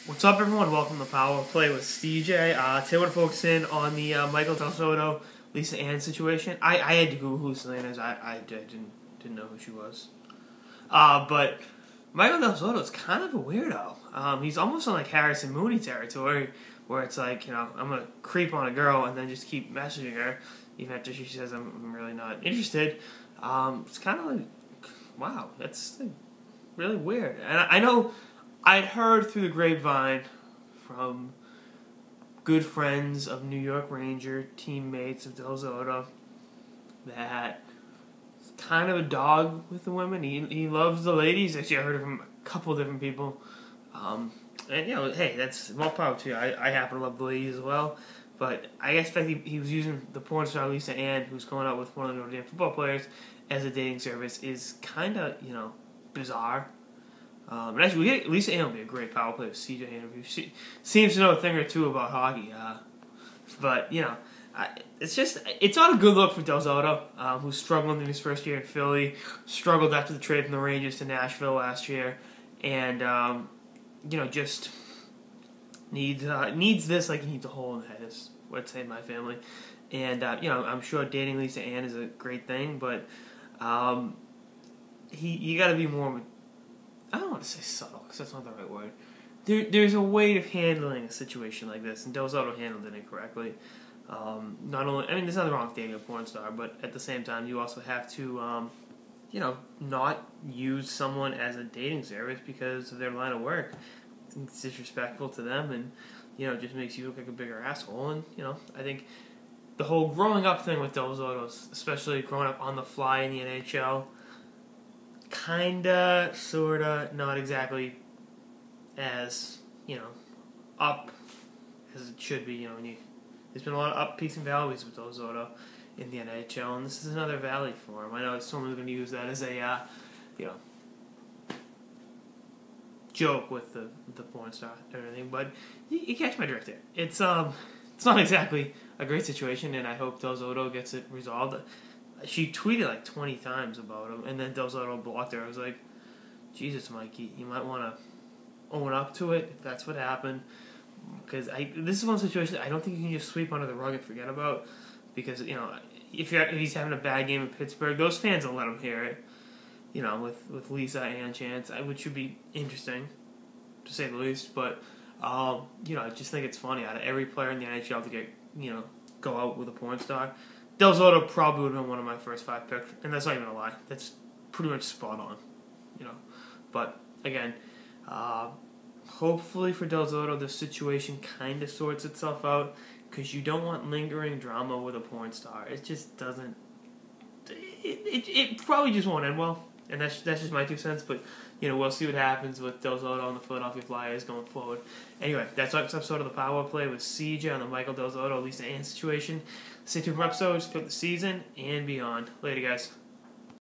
What's up, everyone? Welcome to Power Play with CJ. Today we're focusing on the Michael Del Zotto, Lisa Ann situation. I had to Google who Lisa Ann is. I didn't know who she was. But Michael Del Zotto is kind of a weirdo. He's almost on like Harrison Mooney territory, where it's like, I'm gonna creep on a girl and then just keep messaging her, even after she says I'm really not interested. It's kind of like, wow, that's like, really weird. And I know I'd heard through the grapevine from good friends of New York Ranger, teammates of Del Zotto, that he's kind of a dog with the women. He loves the ladies. Actually, I heard it from a couple different people. And, hey, that's more power to you. I happen to love the ladies as well. But I expect he was using the porn star Lisa Ann, who's going out with one of the Notre Dame football players, as a dating service, is kind of, bizarre. And actually, Lisa Ann will be a great Power Play with CJ interview. She seems to know a thing or two about hockey. But, it's not a good look for Del Zotto, who's struggling in his first year in Philly, struggled after the trade from the Rangers to Nashville last year, and, just needs this like he needs a hole in the head, is what I'd say in my family. And, I'm sure dating Lisa Ann is a great thing, but you got to be more, I don't want to say subtle, because that's not the right word. There's a way of handling a situation like this, and Del Zotto handled it incorrectly. Not only, there's nothing wrong with dating a porn star, but at the same time, you also have to, not use someone as a dating service because of their line of work. It's disrespectful to them, and, it just makes you look like a bigger asshole. And, I think the whole growing up thing with Del Zotto, especially growing up on the fly in the NHL, kinda, sorta, not exactly as, up as it should be. There's been a lot of up peaks and valleys with Del Zotto in the NHL, and this is another valley for him. I know someone's going to use that as a, joke with the porn star and everything, but you catch my drift there. It's not exactly a great situation, and I hope Del Zotto gets it resolved. She tweeted like 20 times about him, and then Del Zotto blocked her. I was like, Jesus, Mikey, you might want to own up to it if that's what happened. Because this is one situation that I don't think you can just sweep under the rug and forget about. Because, if he's having a bad game in Pittsburgh, those fans will let him hear it. With Lisa and Chance, which should be interesting, to say the least. But, I just think it's funny. Out of every player in the NHL to get, go out with a porn star, Del Zotto probably would have been one of my first 5 picks, and that's not even a lie. That's pretty much spot on, But, again, hopefully for Del Zotto, the situation kind of sorts itself out, because you don't want lingering drama with a porn star. It just doesn't. It probably just won't end well, and that's just my 2 cents. But we'll see what happens with Del Zotto and the Philadelphia Flyers going forward. Anyway, that's our episode of the Power Play with CJ on the Michael Del Zotto, Lisa Ann situation. Stay tuned for episodes throughout the season and beyond. Later, guys.